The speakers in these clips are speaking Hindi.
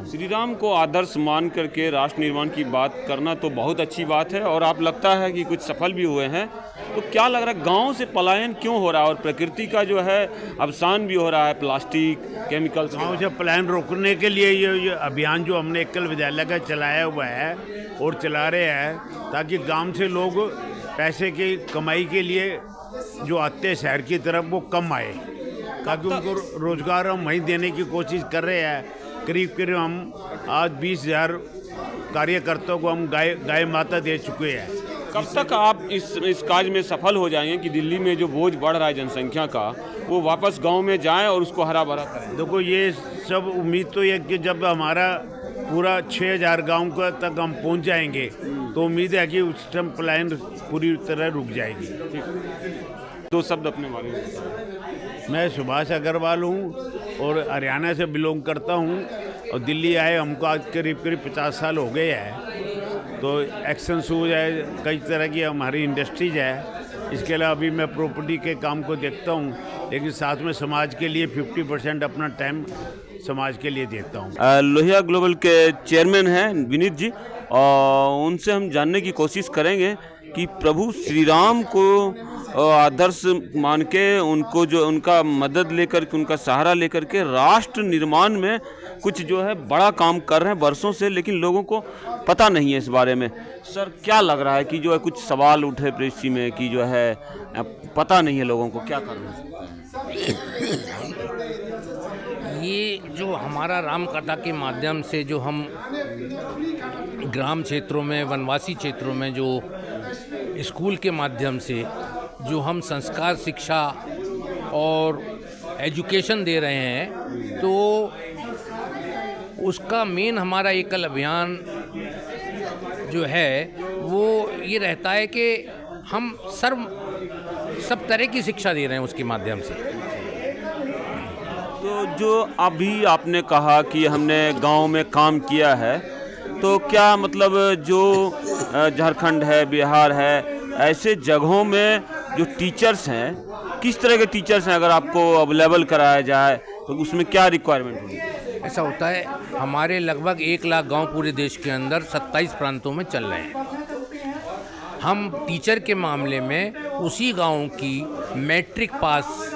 श्री राम को आदर्श मान करके राष्ट्र निर्माण की बात करना तो बहुत अच्छी बात है और आप लगता है कि कुछ सफल भी हुए हैं। तो क्या लग रहा है गांव से पलायन क्यों हो रहा है और प्रकृति का जो है अवसान भी हो रहा है, प्लास्टिक केमिकल्स? गाँव से पलायन रोकने के लिए ये अभियान जो हमने एकल विद्यालय का चलाया हुआ है और चला रहे हैं, ताकि गांव से लोग पैसे की कमाई के लिए जो आते हैं शहर की तरफ वो कम आए, ताकि उनको रोजगार हम वहीं देने की कोशिश कर रहे हैं। करीब करीब हम आज 20,000 कार्यकर्ताओं को हम गाय माता दे चुके हैं। कब तक आप इस कार्य में सफल हो जाएंगे कि दिल्ली में जो बोझ बढ़ रहा है जनसंख्या का, वो वापस गांव में जाएं और उसको हरा भरा करें? देखो, ये सब उम्मीद तो ये कि जब हमारा पूरा 6,000 गाँव तक हम पहुंच जाएंगे तो उम्मीद है कि उस टाइम पलायन पूरी तरह रुक जाएगी। दो शब्द अपने बारे में बताएं। मैं सुभाष अग्रवाल हूँ और हरियाणा से बिलोंग करता हूँ और दिल्ली आए हमको आज करीब 50 साल हो गए हैं। तो एक्शन शूज है, कई तरह की हमारी इंडस्ट्रीज है। इसके अलावा अभी मैं प्रॉपर्टी के काम को देखता हूँ, लेकिन साथ में समाज के लिए 50% अपना टाइम समाज के लिए देता हूँ। लोहिया ग्लोबल के चेयरमैन हैं विनीत जी, और उनसे हम जानने की कोशिश करेंगे कि प्रभु श्री राम को आदर्श मान के उनको जो उनका मदद लेकर के, उनका सहारा लेकर के राष्ट्र निर्माण में कुछ जो है बड़ा काम कर रहे हैं वर्षों से, लेकिन लोगों को पता नहीं है इस बारे में। सर, क्या लग रहा है कि जो है कुछ सवाल उठे प्रेसी में कि जो है पता नहीं है लोगों को, क्या करना है? ये जो हमारा राम कथा के माध्यम से जो हम ग्राम क्षेत्रों में, वनवासी क्षेत्रों में जो स्कूल के माध्यम से जो हम संस्कार, शिक्षा और एजुकेशन दे रहे हैं, तो उसका मेन हमारा एकल अभियान जो है वो ये रहता है कि हम सब तरह की शिक्षा दे रहे हैं उसके माध्यम से। तो जो अभी आपने कहा कि हमने गांव में काम किया है, तो क्या मतलब जो झारखंड है, बिहार है, ऐसे जगहों में जो टीचर्स हैं, किस तरह के टीचर्स हैं अगर आपको अवेलेबल कराया जाए तो उसमें क्या रिक्वायरमेंट होगी? ऐसा होता है, हमारे लगभग 1 लाख गांव पूरे देश के अंदर 27 प्रांतों में चल रहे हैं। हम टीचर के मामले में उसी गांव की मैट्रिक पास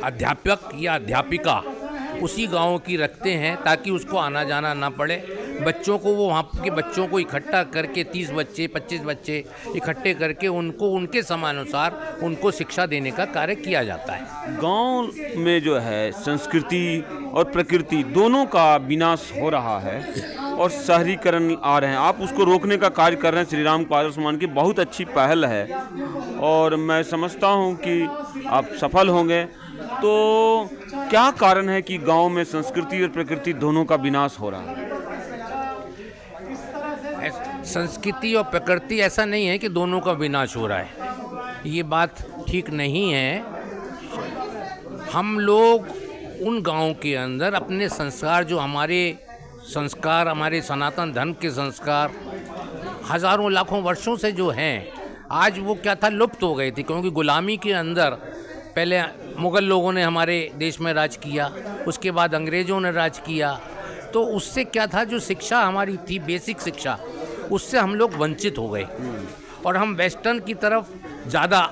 अध्यापक या अध्यापिका उसी गांव की रखते हैं, ताकि उसको आना जाना ना पड़े। बच्चों को वो वहाँ के बच्चों को इकट्ठा करके 30 बच्चे 25 बच्चे इकट्ठे करके उनको उनके समानुसार उनको शिक्षा देने का कार्य किया जाता है। गांव में जो है संस्कृति और प्रकृति दोनों का विनाश हो रहा है और शहरीकरण आ रहे हैं, आप उसको रोकने का कार्य कर रहे हैं। श्री राम को आदर्श मान की बहुत अच्छी पहल है और मैं समझता हूँ कि आप सफल होंगे। तो क्या कारण है कि गांव में संस्कृति और प्रकृति दोनों का विनाश हो रहा है? संस्कृति और प्रकृति ऐसा नहीं है कि दोनों का विनाश हो रहा है, ये बात ठीक नहीं है। हम लोग उन गांव के अंदर अपने संस्कार, जो हमारे संस्कार, हमारे सनातन धर्म के संस्कार हजारों लाखों वर्षों से जो हैं, आज वो क्या था, लुप्त हो गए थे। क्योंकि गुलामी के अंदर पहले मुग़ल लोगों ने हमारे देश में राज किया, उसके बाद अंग्रेज़ों ने राज किया, तो उससे क्या था, जो शिक्षा हमारी थी, बेसिक शिक्षा, उससे हम लोग वंचित हो गए और हम वेस्टर्न की तरफ ज़्यादा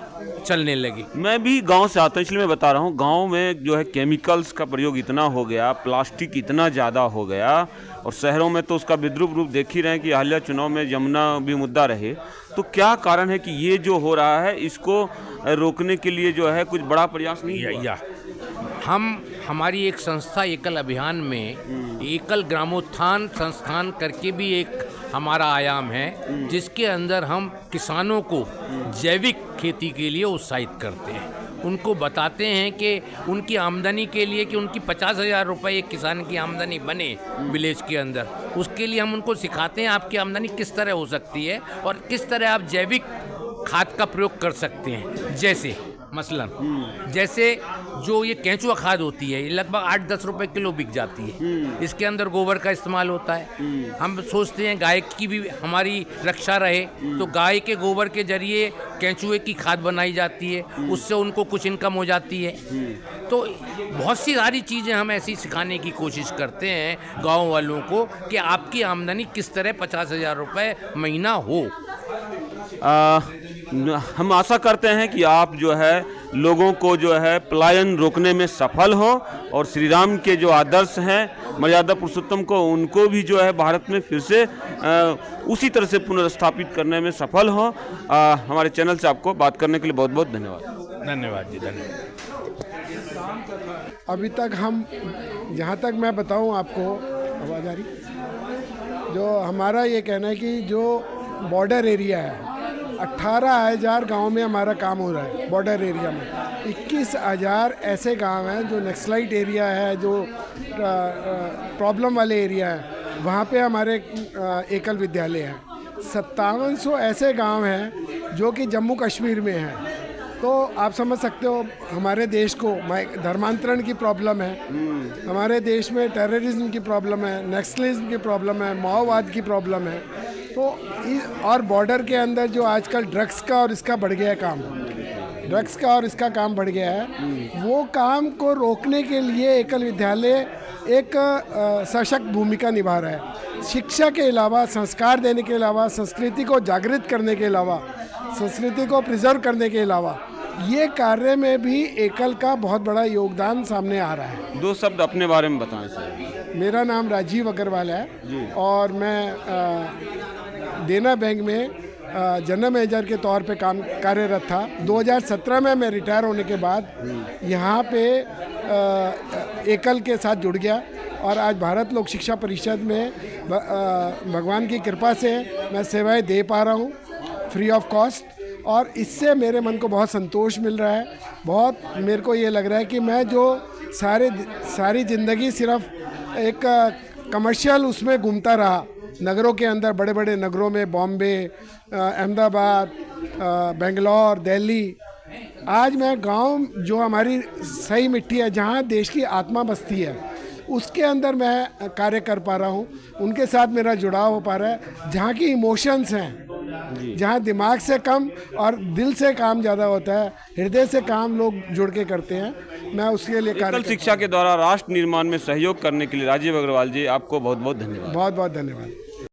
चलने लगे। मैं भी गांव से आता हूँ, इसलिए मैं बता रहा हूँ। गांव में जो है केमिकल्स का प्रयोग इतना हो गया, प्लास्टिक इतना ज़्यादा हो गया, और शहरों में तो उसका विद्रूप रूप देख ही रहे हैं कि हालिया चुनाव में यमुना भी मुद्दा रहे। तो क्या कारण है कि ये जो हो रहा है, इसको रोकने के लिए जो है कुछ बड़ा प्रयास नहीं हुआ? हमारी एक संस्था एकल अभियान में एकल ग्रामोत्थान संस्थान करके भी एक हमारा आयाम है, जिसके अंदर हम किसानों को जैविक खेती के लिए उत्साहित करते हैं। उनको बताते हैं कि उनकी आमदनी के लिए, कि उनकी 50,000 रुपये एक किसान की आमदनी बने विलेज के अंदर, उसके लिए हम उनको सिखाते हैं आपकी आमदनी किस तरह हो सकती है और किस तरह आप जैविक खाद का प्रयोग कर सकते हैं। जैसे मसलन जैसे जो ये केंचुआ खाद होती है, ये लगभग 8-10 रुपए किलो बिक जाती है। इसके अंदर गोबर का इस्तेमाल होता है। हम सोचते हैं गाय की भी हमारी रक्षा रहे, तो गाय के गोबर के जरिए केंचुए की खाद बनाई जाती है, उससे उनको कुछ इनकम हो जाती है। तो बहुत सी सारी चीज़ें हम ऐसी सिखाने की कोशिश करते हैं गाँव वालों को कि आपकी आमदनी किस तरह 50,000 रुपये महीना हो। हम आशा करते हैं कि आप जो है लोगों को जो है पलायन रोकने में सफल हो और श्री राम के जो आदर्श हैं मर्यादा पुरुषोत्तम को, उनको भी जो है भारत में फिर से उसी तरह से पुनर्स्थापित करने में सफल हो। हमारे चैनल से आपको बात करने के लिए बहुत बहुत धन्यवाद। धन्यवाद जी, धन्यवाद। अभी तक हम, जहाँ तक मैं बताऊँ आपको, आवाज़ आ रही, जो हमारा ये कहना है कि जो बॉर्डर एरिया है, 18,000 गांव में हमारा काम हो रहा है। बॉर्डर एरिया में 21,000 ऐसे गांव हैं जो नक्सलाइट एरिया है, जो प्रॉब्लम वाले एरिया हैं, वहाँ पे हमारे एकल विद्यालय हैं। 5700 ऐसे गांव हैं जो कि जम्मू कश्मीर में हैं। तो आप समझ सकते हो हमारे देश को धर्मांतरण की प्रॉब्लम है, हमारे देश में टेररिज्म की प्रॉब्लम है, नक्सलिज्म की प्रॉब्लम है, माओवाद की प्रॉब्लम है। तो और बॉर्डर के अंदर जो आजकल ड्रग्स का और इसका बढ़ गया है काम, ड्रग्स का और इसका काम बढ़ गया है, वो काम को रोकने के लिए एकल विद्यालय एक सशक्त भूमिका निभा रहा है। शिक्षा के अलावा, संस्कार देने के अलावा, संस्कृति को जागृत करने के अलावा, संस्कृति को प्रिजर्व करने के अलावा, ये कार्य में भी एकल का बहुत बड़ा योगदान सामने आ रहा है। 2 शब्द अपने बारे में बताएं सर। मेरा नाम राजीव अग्रवाल है और मैं देना बैंक में जनरल मैनेजर के तौर पे कार्यरत था। 2017 में मैं रिटायर होने के बाद यहाँ पे एकल के साथ जुड़ गया और आज भारत लोक शिक्षा परिषद में भगवान की कृपा से मैं सेवाएं दे पा रहा हूँ फ्री ऑफ कॉस्ट, और इससे मेरे मन को बहुत संतोष मिल रहा है। बहुत मेरे को ये लग रहा है कि मैं जो सारी ज़िंदगी सिर्फ एक कमर्शियल उसमें घूमता रहा, नगरों के अंदर, बड़े बड़े नगरों में, बॉम्बे, अहमदाबाद, बेंगलोर, दिल्ली, आज मैं गांव जो हमारी सही मिट्टी है, जहां देश की आत्मा बसती है, उसके अंदर मैं कार्य कर पा रहा हूं। उनके साथ मेरा जुड़ाव हो पा रहा है। जहां की इमोशंस हैं, जहां दिमाग से कम और दिल से काम ज़्यादा होता है, हृदय से काम लोग जुड़ के करते हैं, मैं उसके लिए कार्य। शिक्षा के द्वारा राष्ट्र निर्माण में सहयोग करने के लिए राजीव अग्रवाल जी, आपको बहुत बहुत धन्यवाद। बहुत बहुत धन्यवाद।